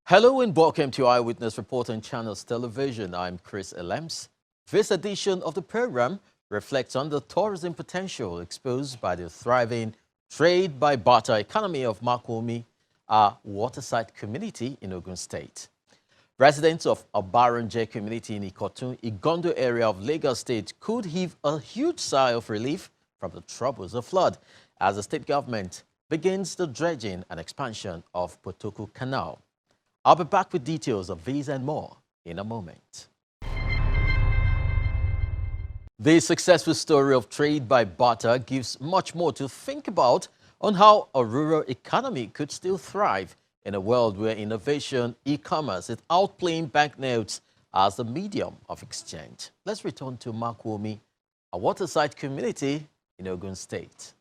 Hello and welcome to Eyewitness Report on Channels Television. I'm Chris Elems. This edition of the program reflects on the tourism potential exposed by the thriving trade by barter economy of Makun, a waterside community in Ogun State. Residents of Abaranje community in Ikotun, Igondo area of Lagos State could heave a huge sigh of relief from the troubles of flood as the state government begins the dredging and expansion of Potoku Canal. I'll be back with details of these and more in a moment. The successful story of trade by barter gives much more to think about on how a rural economy could still thrive in a world where innovation, e-commerce is outplaying banknotes as the medium of exchange. Let's return to Makun, a waterside community in Ogun State.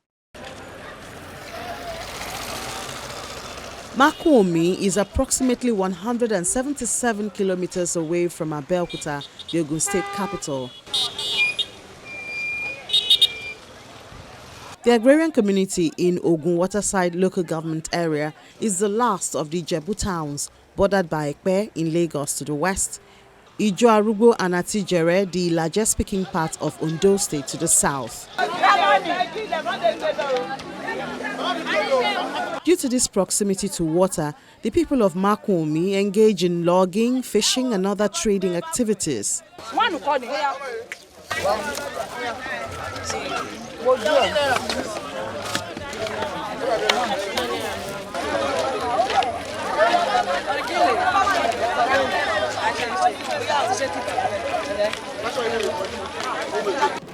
Makun is approximately 177 kilometers away from Abeokuta, the Ogun State capital. The agrarian community in Ogun Waterside local government area is the last of the Ijebu towns, bordered by Ekpe in Lagos to the west, Ijo-Arugbo and Atijere, the largest speaking part of Ondo State, to the south. Due to this proximity to water, the people of Makun engage in logging, fishing and other trading activities.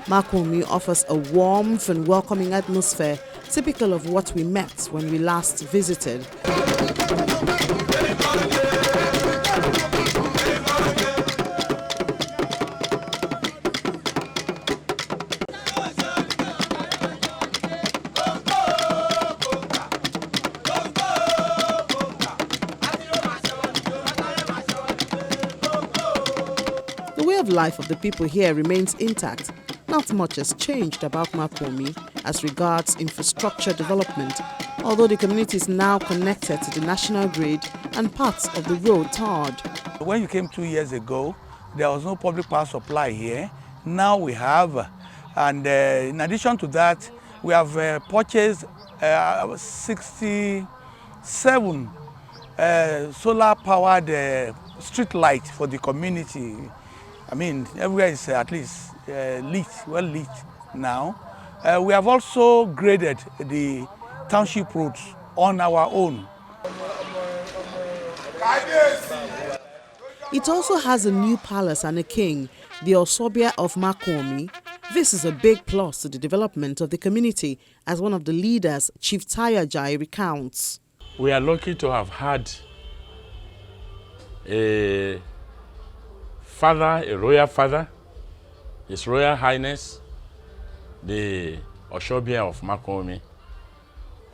Makun offers a warmth and welcoming atmosphere, typical of what we met when we last visited. The way of life of the people here remains intact. Not much has changed about Makun as regards infrastructure development, although the community is now connected to the national grid and parts of the road tarred. When you came 2 years ago, there was no public power supply here. Now we have, and in addition to that, we have purchased 67 solar-powered street lights for the community. I mean, everywhere is at least well lit now. We have also graded the township roads on our own. It also has a new palace and a king, the Osobia of Makun. This is a big plus to the development of the community, as one of the leaders, Chief Tayajai, recounts. We are lucky to have had a father, a royal father, His Royal Highness, the Osobia of Makun,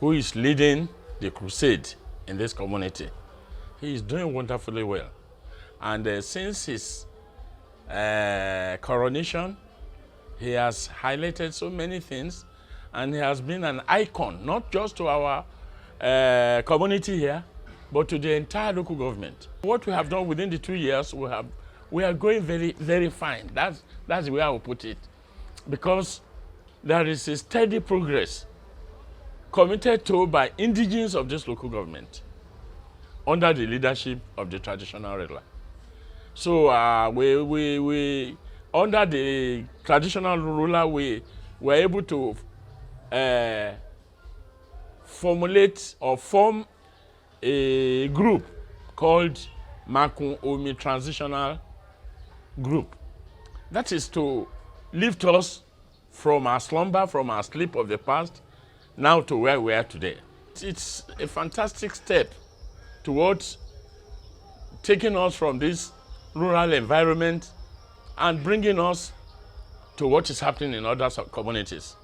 who is leading the crusade in this community. He is doing wonderfully well. And since his coronation, he has highlighted so many things, and he has been an icon, not just to our community here, but to the entire local government. What we have done within the 2 years, we are going very, very fine. That's the way I will put it. Because there is a steady progress committed to by indigenes of this local government under the leadership of the traditional ruler. So we under the traditional ruler, we were able to formulate or form a group called Makun Omi Transitional Group. That is to lift us from our slumber, from our sleep of the past, now to where we are today. It's a fantastic step towards taking us from this rural environment and bringing us to what is happening in other communities.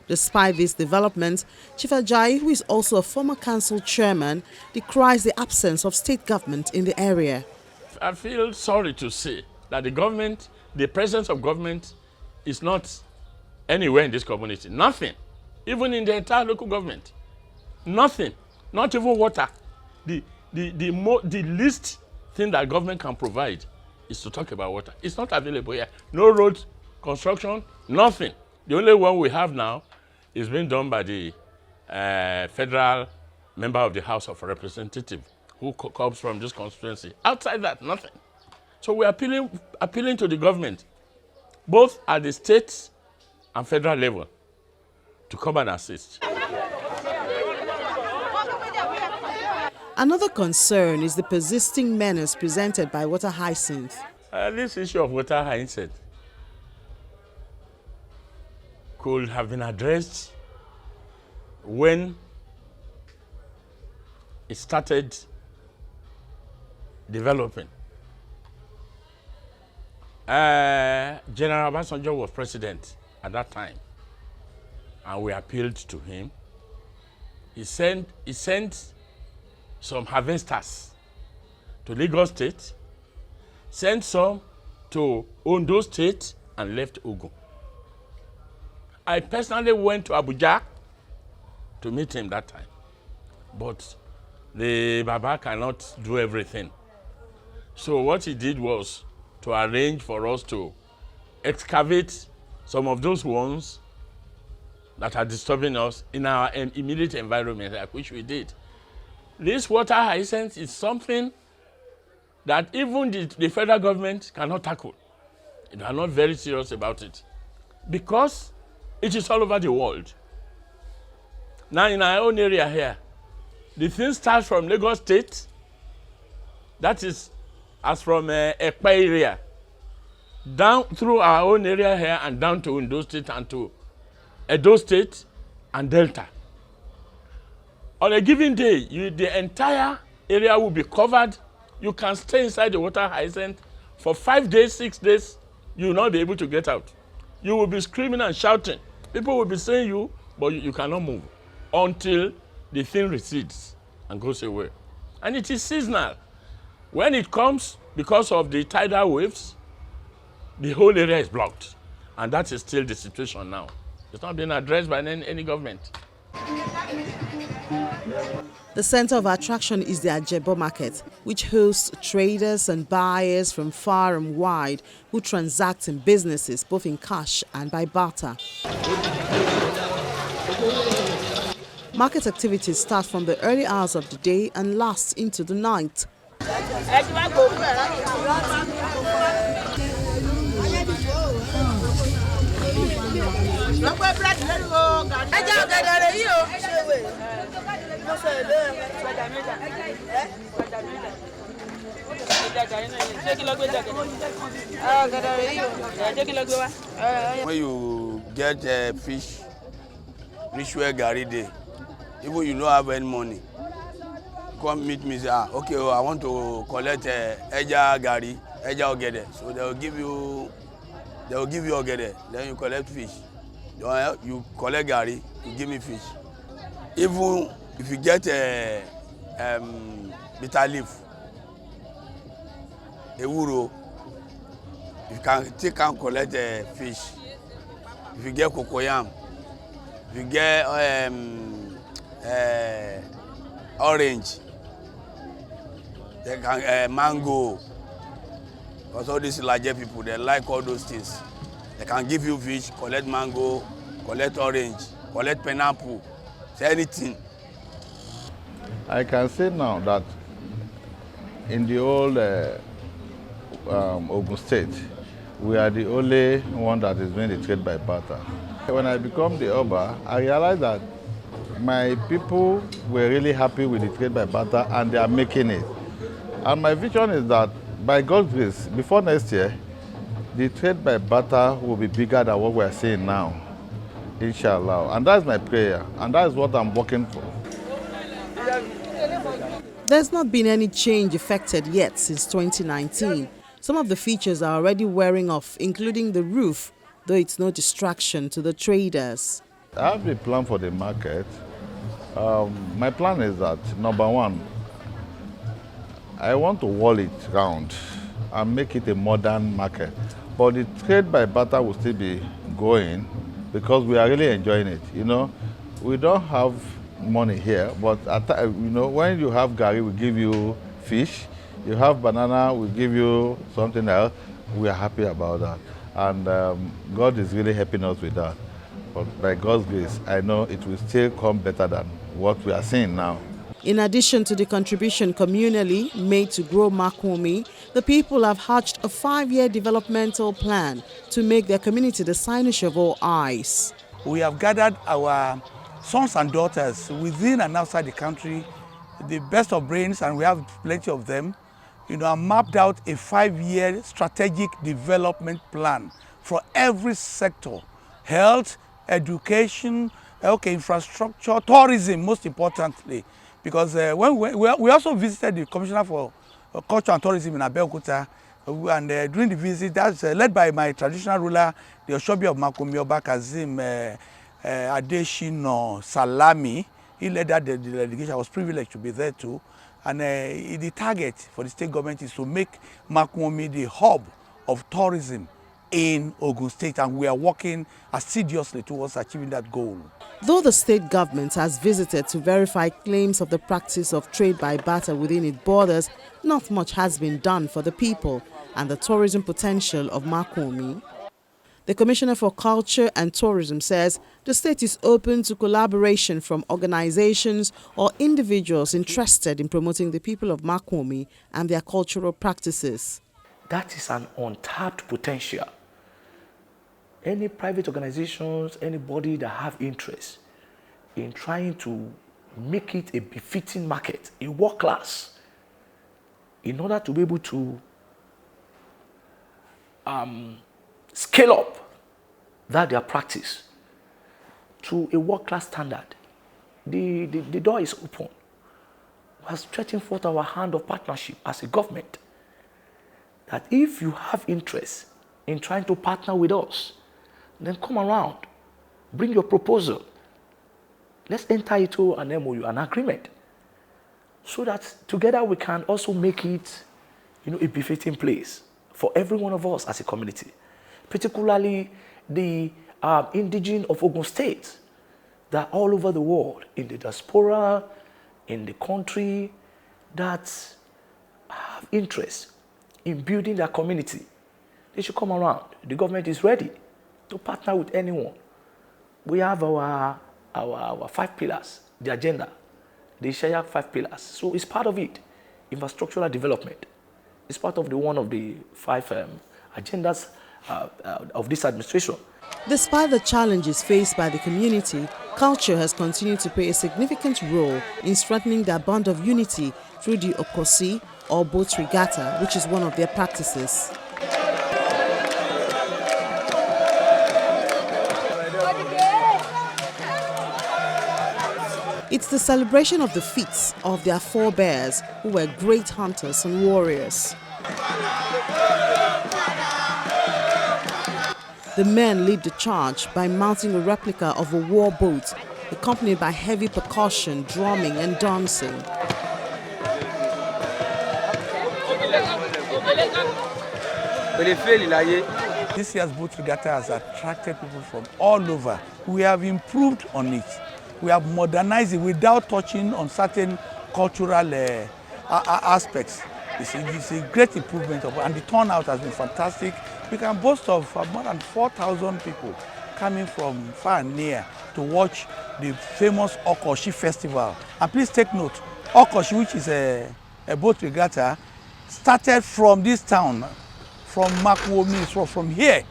Despite these developments, Chief Ajayi, who is also a former council chairman, decries the absence of state government in the area. I feel sorry to say that the presence of government is not anywhere in this community. Nothing. Even in the entire local government. Nothing. Not even water. The least thing that government can provide is to talk about water. It's not available here. No road construction, nothing. The only one we have now is being done by the federal member of the House of Representatives who comes from this constituency. Outside that, nothing. So we're appealing to the government, both at the state and federal level, to come and assist. Another concern is the persisting menace presented by water hyacinth. This issue of water hyacinth could have been addressed when it started developing. General Obasanjo was president at that time, and we appealed to him. He sent some harvesters to Lagos State, sent some to Ondo State, and left Ogun. I personally went to Abuja to meet him that time, but the Baba cannot do everything. So what he did was to arrange for us to excavate some of those ones that are disturbing us in our immediate environment, like which we did. This water hyacinth is something that even the federal government cannot tackle. They are not very serious about it because it is all over the world. Now in our own area here, the thing starts from Lagos State, that is as from Ekpa area, down through our own area here and down to Ondo State and to Edo State and Delta. On a given day, the entire area will be covered. You can stay inside the water hyacinth for 5 days, 6 days. You will not be able to get out. You will be screaming and shouting. People will be saying you, but you cannot move until the thing recedes and goes away. And it is seasonal. When it comes, because of the tidal waves, the whole area is blocked. And that is still the situation now. It's not being addressed by any government. The center of attraction is the Ajebo market, which hosts traders and buyers from far and wide who transact in businesses both in cash and by barter. Market activities start from the early hours of the day and last into the night. When you get fish, ritual gari day, even you don't have any money, come meet me say, okay, I want to collect eja gari, eja ogede. So they will give you ogede, then you collect fish. You collect gari, you give me fish. Even if you get bitter leaf, ewuro, you can collect fish. If you get cocoyam, if you get orange, they can mango. Because all these larger people, they like all those things. They can give you fish, collect mango, collect orange, collect pineapple, say anything. I can say now that in the old Ogun State, we are the only one that is doing the trade by barter. When I become the Oba, I realized that my people were really happy with the trade by barter and they are making it. And my vision is that by God's grace, before next year, the trade by barter will be bigger than what we are seeing now, inshallah. And that's my prayer, and that's what I'm working for. There's not been any change effected yet since 2019. Some of the features are already wearing off, including the roof, though it's no distraction to the traders. I have a plan for the market. My plan is that, number one, I want to wall it round and make it a modern market. But the trade by barter will still be going because we are really enjoying it. You know, we don't have money here, but when you have gari, we give you fish. You have banana, we give you something else. We are happy about that, and God is really helping us with that. But by God's grace, I know it will still come better than what we are seeing now. In addition to the contribution communally made to grow Makun, the people have hatched a 5-year developmental plan to make their community the signage of all eyes. We have gathered our sons and daughters within and outside the country, the best of brains, and we have plenty of them, and mapped out a 5-year strategic development plan for every sector: health, education, infrastructure, tourism, most importantly. Because when we also visited the Commissioner for Culture and Tourism in Abeokuta, and during the visit, that's led by my traditional ruler, the Oshobi of Makun, Oba Kazim Adeshino Salami. He led that the delegation. I was privileged to be there too. And the target for the state government is to make Makun the hub of tourism in Ogun State, and we are working assiduously towards achieving that goal. Though the state government has visited to verify claims of the practice of trade by barter within its borders, not much has been done for the people and the tourism potential of Makun. The Commissioner for Culture and Tourism says the state is open to collaboration from organizations or individuals interested in promoting the people of Makun and their cultural practices. That is an untapped potential. Any private organizations, anybody that have interest in trying to make it a befitting market, a world class, in order to be able to scale up their practice to a world class standard, the door is open. We are stretching forth our hand of partnership as a government, that if you have interest in trying to partner with us, then come around, bring your proposal. Let's enter into an MOU, an agreement, so that together we can also make it, a befitting place for every one of us as a community, particularly the indigenous of Ogun State that are all over the world, in the diaspora, in the country, that have interest in building their community. They should come around. The government is ready to partner with anyone. We have our 5 pillars, the agenda, the Shayak 5 pillars. So it's part of it. Infrastructural development. It's part of one of the 5 agendas of this administration. Despite the challenges faced by the community, culture has continued to play a significant role in strengthening their bond of unity through the Okosi or boat regatta, which is one of their practices. It's the celebration of the feats of their forebears who were great hunters and warriors. The men lead the charge by mounting a replica of a war boat, accompanied by heavy percussion, drumming and dancing. This year's boat regatta has attracted people from all over. We have improved on it. We have modernized it without touching on certain cultural aspects. It's a great improvement, and the turnout has been fantastic. We can boast of more than 4,000 people coming from far and near to watch the famous Okoshi festival. And please take note, Okoshi, which is a boat regatta, started from this town, from Makun, from here,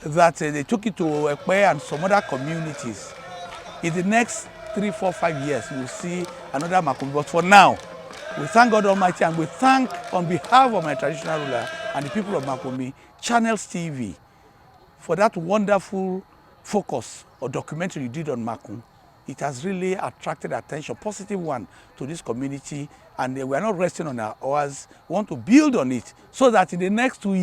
that they took it to Ekpe and some other communities. In the next 3, 4, 5 years, we'll see another Makun. But for now, we thank God Almighty, and we thank, on behalf of my traditional ruler and the people of Makun, Channels TV, for that wonderful focus or documentary you did on Makun. It has really attracted attention, positive one, to this community, and we are not resting on our oars. We want to build on it so that in the next 2 years,